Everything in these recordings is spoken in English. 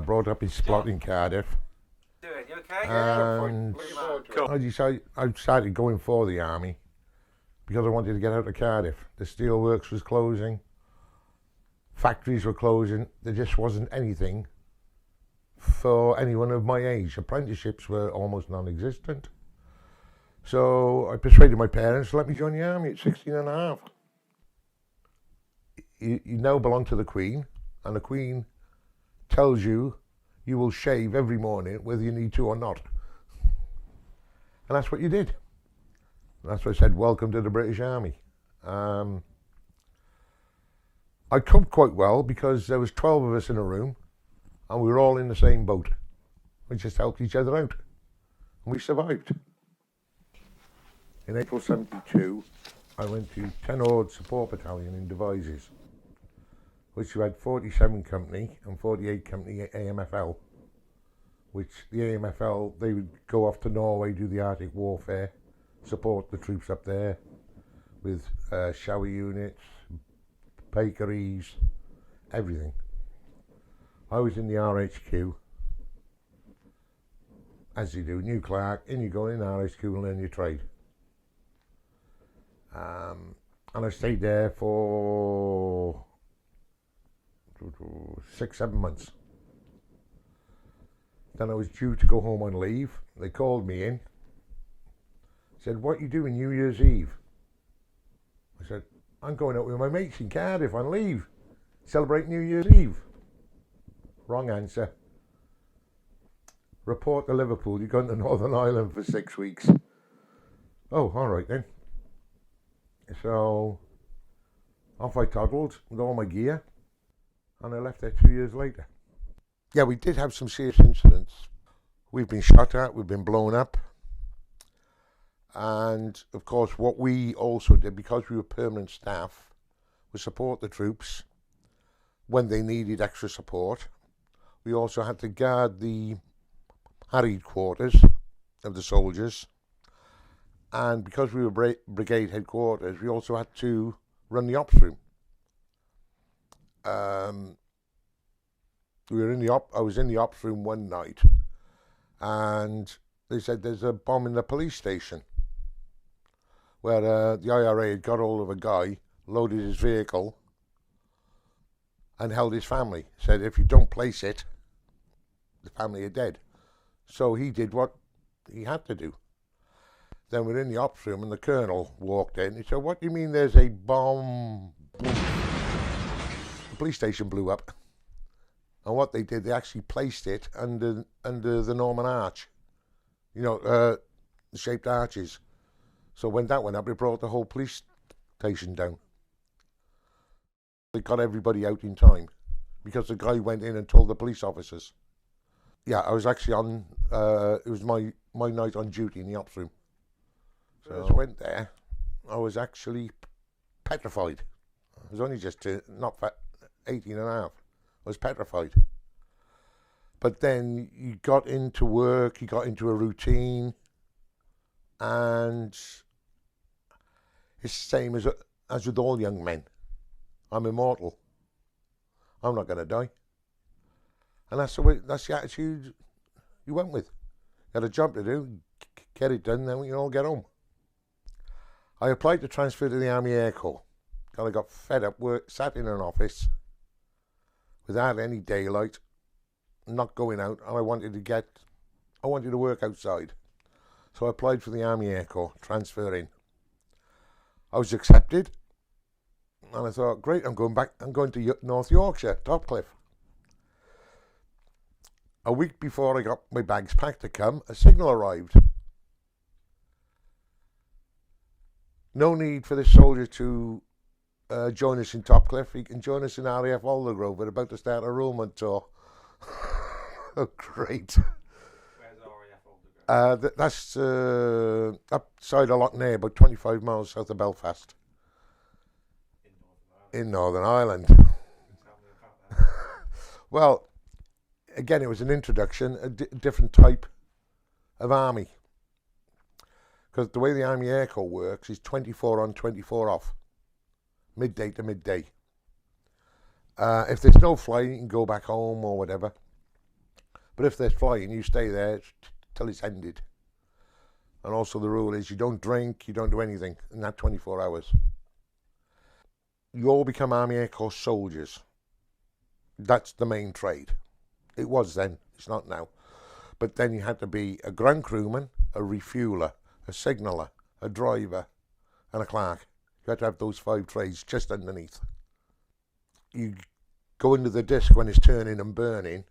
brought up in Splot in Cardiff. Doing you okay? And Cool. I started going for the army because I wanted to get out of Cardiff. The steelworks was closing, factories were closing. There just wasn't anything for anyone of my age. Apprenticeships were almost non-existent. So I persuaded my parents to let me join the army at 16 and a half. You now belong to the Queen, and the Queen tells you you will shave every morning whether you need to or not. And that's what you did. And that's why I said, welcome to the British Army. I coped quite well because there was 12 of us in a room and we were all in the same boat. We just helped each other out. And we survived. In April 72, I went to 10 Ord Support Battalion in Devizes, which had 47 Company and 48 Company AMFL, which the AMFL, they would go off to Norway, do the Arctic warfare, support the troops up there with shower units, bakeries, everything. I was in the RHQ, as you do, New Clark, in you go in RHQ and learn your trade. And I stayed there for 6-7 months. Then I was due to go home on leave. They called me in, said, what are you doing New Year's Eve? I said, I'm going out with my mates in Cardiff on leave, celebrate New Year's Eve. Wrong answer. Report to Liverpool, you're going to Northern Ireland for 6 weeks. Oh, all right then. So off I toddled with all my gear, and I left there 2 years later. Yeah, we did have some serious incidents. We've been shot at, we've been blown up. And of course, what we also did, because we were permanent staff, was support the troops when they needed extra support. We also had to guard the harried quarters of the soldiers. And because we were brigade headquarters, we also had to run the ops room. I was in the ops room one night, and they said there's a bomb in the police station, where the IRA had got hold of a guy, loaded his vehicle, and held his family. Said if you don't place it, the family are dead. So he did what he had to do. Then we're in the ops room and the colonel walked in. He said, what do you mean there's a bomb? The police station blew up. And what they did, they actually placed it under the Norman Arch. You know, the shaped arches. So when that went up, it brought the whole police station down. They got everybody out in time because the guy went in and told the police officers. Yeah, I was actually on, it was my night on duty in the ops room. So as I went there, I was actually petrified. I was only just 18 and a half. I was petrified. But then you got into work, you got into a routine, and it's the same as with all young men. I'm immortal. I'm not going to die. And that's the attitude you went with. You had a job to do, get it done, then we can all get home. I applied to transfer to the Army Air Corps. And I got fed up, sat in an office without any daylight, not going out, and I wanted to work outside. So I applied for the Army Air Corps, transfer in. I was accepted, and I thought, great, I'm going to North Yorkshire, Topcliffe. A week before I got my bags packed to come, a signal arrived. No need for this soldier to join us in Topcliffe. He can join us in RAF Aldergrove. We're about to start a Roman tour. Oh, great. Where's RAF Aldergrove? That's upside of Loch Ness, about 25 miles south of Belfast. In Northern Ireland. Tell me about that. Well, again, it was an introduction, a different type of army. Because the way the Army Air Corps works is 24 on, 24 off. Midday to midday. If there's no flying, you can go back home or whatever. But if they're flying, you stay there till it's ended. And also the rule is you don't drink, you don't do anything in that 24 hours. You all become Army Air Corps soldiers. That's the main trade. It was then, it's not now. But then you had to be a ground crewman, a refueler, a signaller, a driver, and a clerk. You had to have those 5 trades just underneath. You go into the disc when it's turning and burning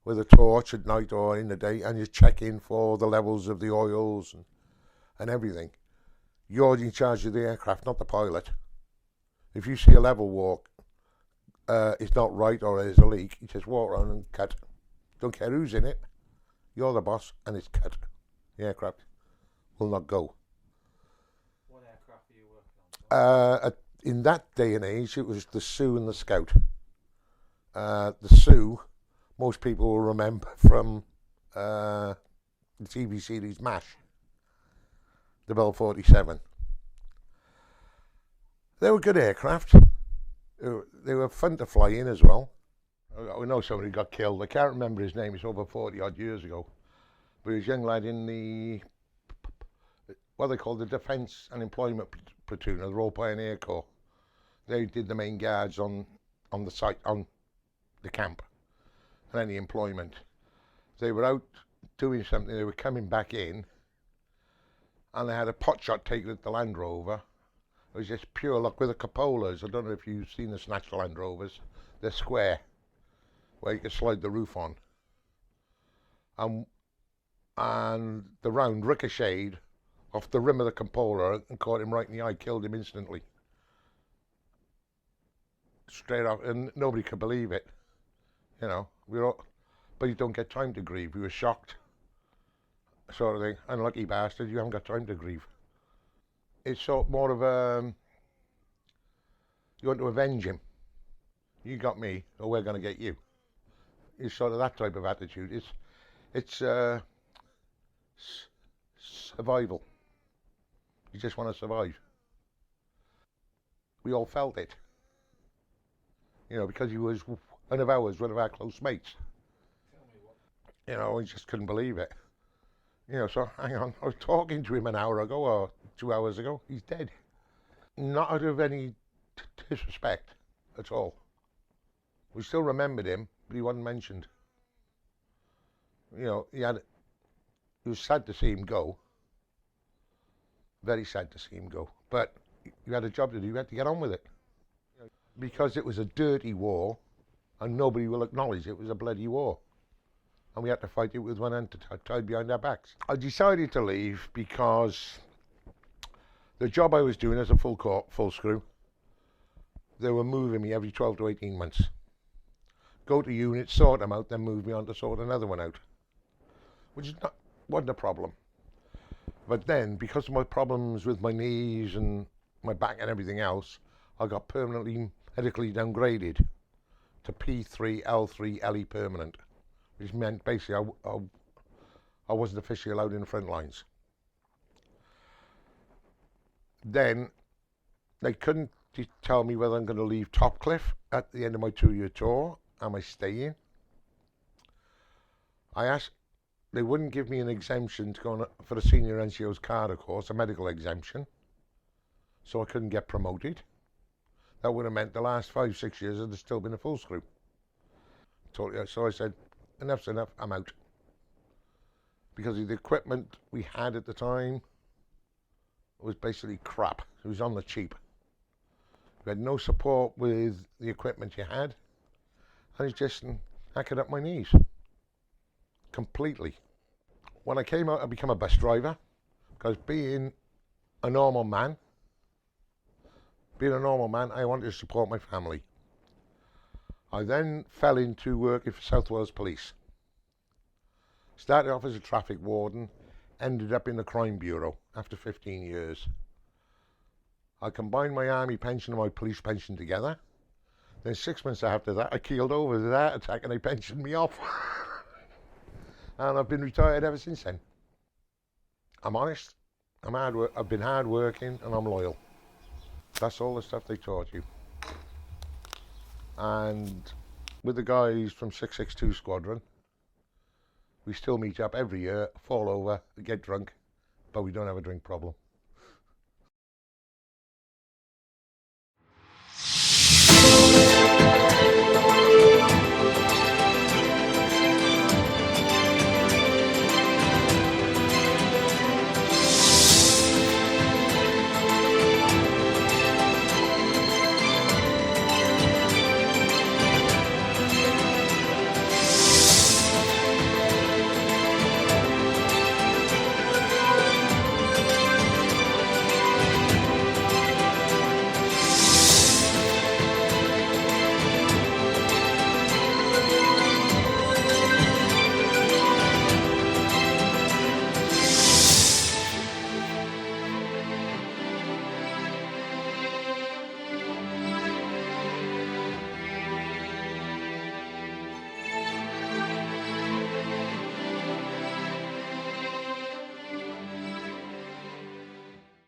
with a torch at night or in the day, and you check in for the levels of the oils and everything. You're in charge of the aircraft, not the pilot. If you see a level walk, it's not right or there's a leak, you just walk around and cut. Don't care who's in it, you're the boss and it's cut. The aircraft will not go. What aircraft are you working on? In that day and age, it was the Sioux and the Scout. The Sioux, most people will remember from the TV series MASH, the Bell 47. They were good aircraft. They were fun to fly in as well. I know somebody got killed. I can't remember his name. It's over 40 odd years ago. But he was a young lad in the, what they call the Defence and Employment Platoon of the Royal Pioneer Corps. They did the main guards on the site, on the camp, and any employment. They were out doing something. They were coming back in, and they had a pot shot taken at the Land Rover. It was just pure luck with the cupolas. I don't know if you've seen the snatch Land Rovers. They're square, where you can slide the roof on. And the round ricocheted off the rim of the cupola and caught him right in the eye, killed him instantly. Straight off, and nobody could believe it. You know, but you don't get time to grieve. We were shocked, sort of thing. Unlucky bastard, you haven't got time to grieve. It's sort of more of you want to avenge him. You got me, or we're going to get you. It's sort of that type of attitude. It's survival. You just want to survive. We all felt it. You know, because he was one of our close mates. Tell me what. You know, we just couldn't believe it. You know, so hang on, I was talking to him an hour ago or 2 hours ago. He's dead. Not out of any disrespect at all. We still remembered him, but he wasn't mentioned. You know, it was sad to see him go. Very sad to see him go. But you had a job to do, you had to get on with it. Because it was a dirty war, and nobody will acknowledge it was a bloody war. And we had to fight it with one hand tied behind our backs. I decided to leave because the job I was doing as a full screw, they were moving me every 12 to 18 months. Go to units, sort them out, then move me on to sort another one out. Which wasn't a problem. But then, because of my problems with my knees and my back and everything else, I got permanently medically downgraded to P3, L3, LE permanent, which meant basically I wasn't officially allowed in the front lines. Then they couldn't tell me whether I'm going to leave Topcliffe at the end of my 2-year tour. Am I staying? I asked, they wouldn't give me an exemption to go on for the senior NCO's CARDA course, a medical exemption, so I couldn't get promoted. That would have meant the last 5-6 years I'd have still been a full screw. So I said, enough's enough, I'm out. Because the equipment we had at the time was basically crap. It was on the cheap. We had no support with the equipment you had, and it's just knackered up my knees. Completely. When I came out, I became a bus driver, because being a normal man, I wanted to support my family. I then fell into working for South Wales Police. Started off as a traffic warden, ended up in the Crime Bureau after 15 years. I combined my army pension and my police pension together. Then 6 months after that, I keeled over with a heart attack and they pensioned me off. And I've been retired ever since then. I'm honest, I've been hard working and I'm loyal. That's all the stuff they taught you. And with the guys from 662 Squadron. We still meet up every year, fall over, get drunk, but we don't have a drink problem.